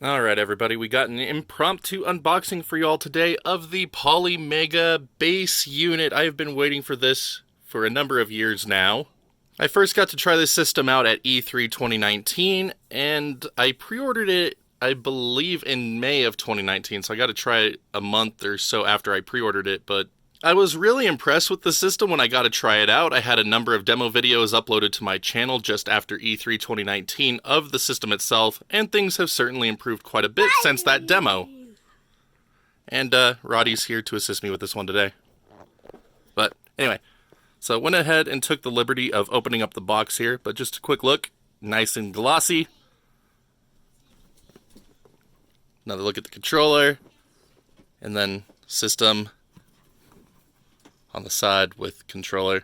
Alright everybody, we got an impromptu unboxing for y'all today of the Polymega Base Unit. I have been waiting for this for a number of years now. I first got to try this system out at E3 2019, and I pre-ordered it, I believe, in May of 2019, so I got to try it a month or so after I pre-ordered it, but I was really impressed with the system when I got to try it out. I had a number of demo videos uploaded to my channel just after E3 2019 of the system itself, and things have certainly improved quite a bit since that demo. And Roddy's here to assist me with this one today. But anyway, so I went ahead and took the liberty of opening up the box here, but just a quick look, nice and glossy. Another look at the controller, and then system on the side with controller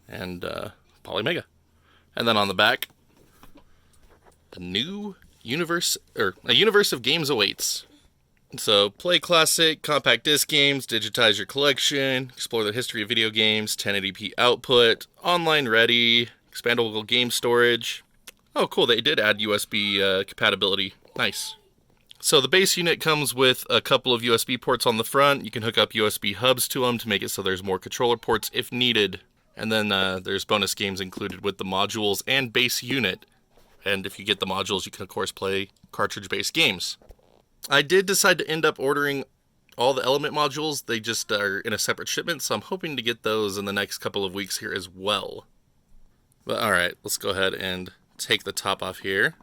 and Polymega. And then on the back, a universe of games awaits. So play classic, compact disc games, digitize your collection, explore the history of video games, 1080p output, online ready, expandable game storage. Oh cool, they did add USB compatibility. Nice. So the base unit comes with a couple of USB ports on the front. You can hook up USB hubs to them to make it so there's more controller ports if needed. And then there's bonus games included with the modules and base unit. And if you get the modules, you can of course play cartridge-based games. I did decide to end up ordering all the element modules. They just are in a separate shipment, so I'm hoping to get those in the next couple of weeks here as well. But alright, let's go ahead and take the top off here.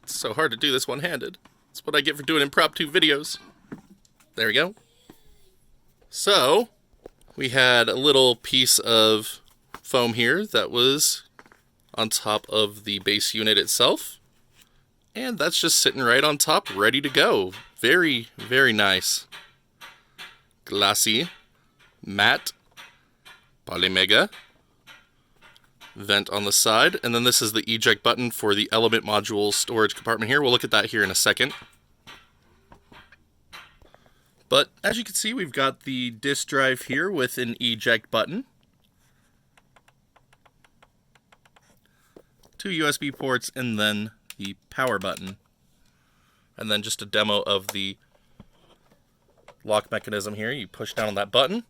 It's so hard to do this one-handed. That's what I get for doing impromptu videos. There we go. So, we had a little piece of foam here that was on top of the base unit itself. And that's just sitting right on top, ready to go. Very, very nice. Glossy, matte, Polymega. Vent on the side, and then this is the eject button for the element module storage compartment here. We'll look at that here in a second. But as you can see, we've got the disk drive here with an eject button. 2 USB ports, and then the power button. And then just a demo of the lock mechanism here. You push down on that button,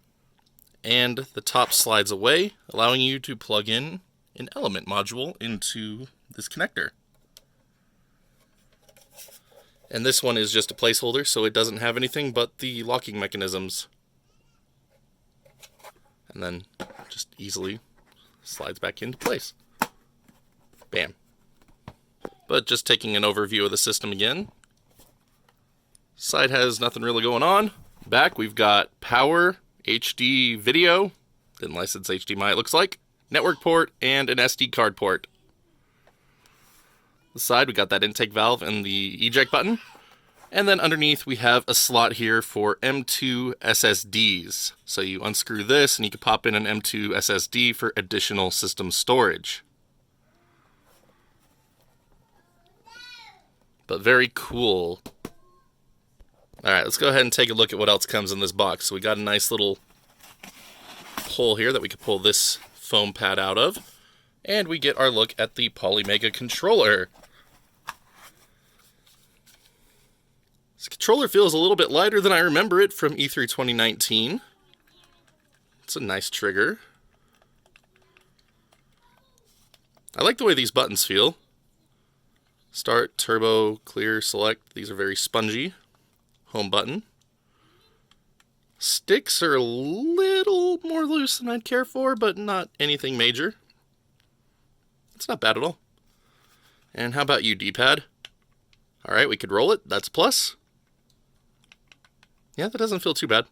and the top slides away, allowing you to plug in an element module into this connector. And this one is just a placeholder, so it doesn't have anything but the locking mechanisms. And then just easily slides back into place. Bam. But just taking an overview of the system again. Side has nothing really going on. Back we've got power, HD video, didn't license HDMI it looks like, network port, and an SD card port. The side, we got that intake valve and the eject button. And then underneath we have a slot here for M2 SSDs. So you unscrew this and you can pop in an M2 SSD for additional system storage. But very cool. Alright, let's go ahead and take a look at what else comes in this box. So we got a nice little hole here that we can pull this foam pad out of, and we get our look at the Polymega controller. This controller feels a little bit lighter than I remember it from E3 2019. It's a nice trigger. I like the way these buttons feel. Start, turbo, clear, select. These are very spongy. Home button. Sticks are a little more loose than I'd care for, but not anything major. It's not bad at all. And how about you, D-pad? Alright, we could roll it. That's plus. Yeah, that doesn't feel too bad.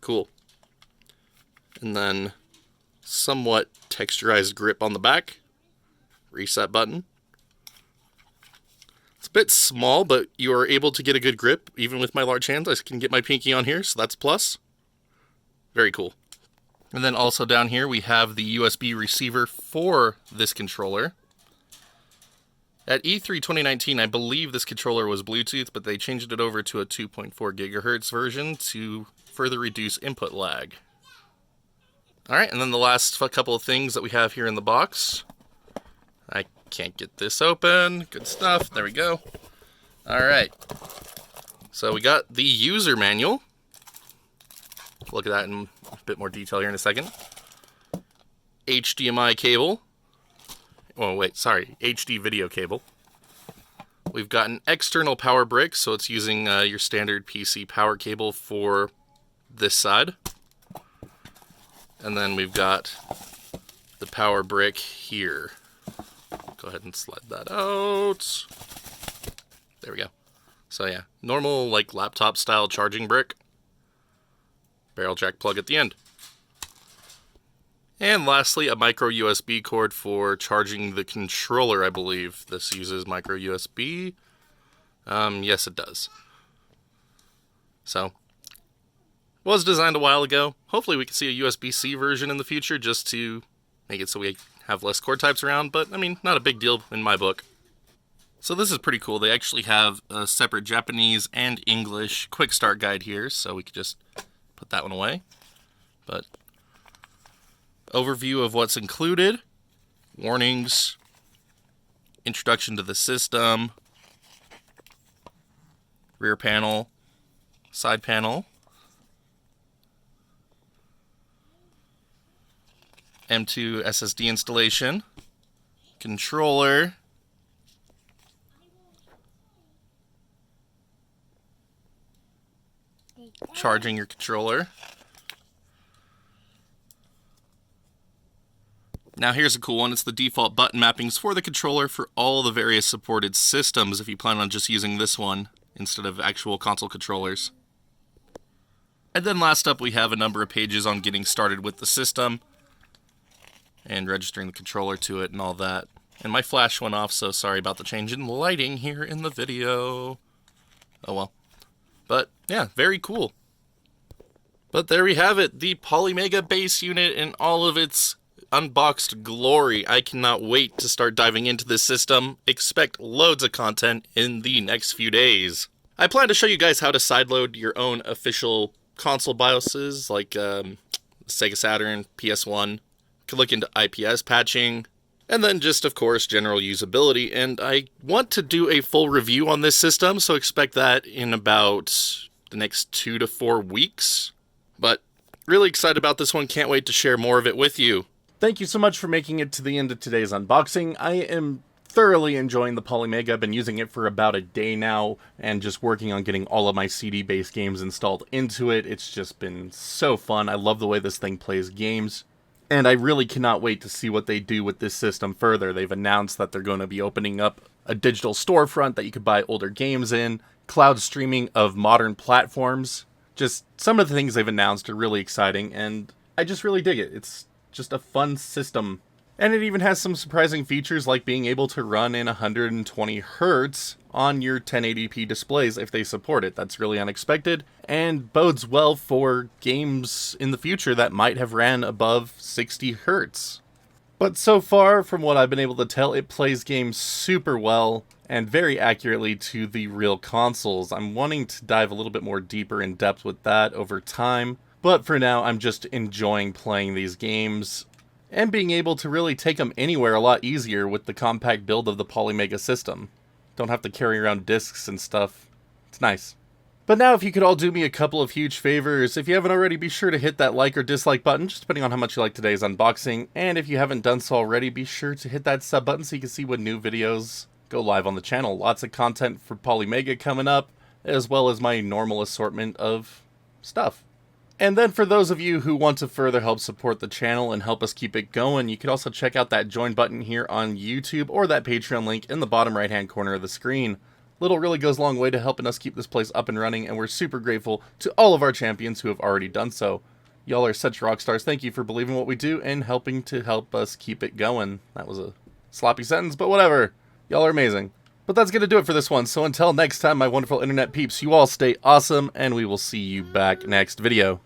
Cool. And then somewhat texturized grip on the back. Reset button. It's a bit small, but you are able to get a good grip. Even with my large hands, I can get my pinky on here, so that's plus. Very cool. And then also down here, we have the USB receiver for this controller. At E3 2019, I believe this controller was Bluetooth, but they changed it over to a 2.4 gigahertz version to further reduce input lag. Alright, and then the last couple of things that we have here in the box. I can't get this open. Good stuff. There we go. Alright. So we got the user manual. Look at that in a bit more detail here in a second. HDMI cable. Oh, wait, sorry. HD video cable. We've got an external power brick, so it's using your standard PC power cable for this side. And then we've got the power brick here. Go ahead and slide that out. There we go. So yeah, normal like laptop style charging brick. Barrel jack plug at the end. And lastly, a micro USB cord for charging the controller, I believe. This uses micro USB. Yes, it does. So, was designed a while ago. Hopefully we can see a USB-C version in the future just to make it so we have less cord types around. But, I mean, not a big deal in my book. So this is pretty cool. They actually have a separate Japanese and English quick start guide here. So we could just put that one away. But overview of what's included, warnings, introduction to the system, rear panel, side panel, M2 SSD installation, controller, charging your controller. Now here's a cool one. It's the default button mappings for the controller for all the various supported systems if you plan on just using this one instead of actual console controllers. And then last up we have a number of pages on getting started with the system and registering the controller to it and all that. And my flash went off, so sorry about the change in lighting here in the video. Oh well. But yeah, very cool. But there we have it, the Polymega Base Unit in all of its unboxed glory. I cannot wait to start diving into this system. Expect loads of content in the next few days. I plan to show you guys how to sideload your own official console BIOSes, like Sega Saturn, PS1. You can look into IPS patching, and then just, of course, general usability. And I want to do a full review on this system, so expect that in about the next 2 to 4 weeks. But really excited about this one. Can't wait to share more of it with you. Thank you so much for making it to the end of today's unboxing. I am thoroughly enjoying the Polymega. I've been using it for about a day now and just working on getting all of my CD-based games installed into it. It's just been so fun. I love the way this thing plays games. And I really cannot wait to see what they do with this system further. They've announced that they're going to be opening up a digital storefront that you could buy older games in, cloud streaming of modern platforms. Just some of the things they've announced are really exciting, and I just really dig it. It's just a fun system. And it even has some surprising features like being able to run in 120 Hertz on your 1080p displays if they support it. That's really unexpected and bodes well for games in the future that might have ran above 60 Hertz. But so far, from what I've been able to tell, it plays games super well and very accurately to the real consoles. I'm wanting to dive a little bit more deeper in depth with that over time. But for now, I'm just enjoying playing these games and being able to really take them anywhere a lot easier with the compact build of the Polymega system. Don't have to carry around discs and stuff. It's nice. But now if you could all do me a couple of huge favors, if you haven't already, be sure to hit that like or dislike button, just depending on how much you like today's unboxing. And if you haven't done so already, be sure to hit that sub button so you can see when new videos go live on the channel. Lots of content for Polymega coming up, as well as my normal assortment of stuff. And then for those of you who want to further help support the channel and help us keep it going, you can also check out that join button here on YouTube or that Patreon link in the bottom right hand corner of the screen. Little really goes a long way to helping us keep this place up and running, and we're super grateful to all of our champions who have already done so. Y'all are such rock stars. Thank you for believing what we do and helping to help us keep it going. That was a sloppy sentence, but whatever. Y'all are amazing. But that's going to do it for this one, so until next time, my wonderful internet peeps, you all stay awesome, and we will see you back next video.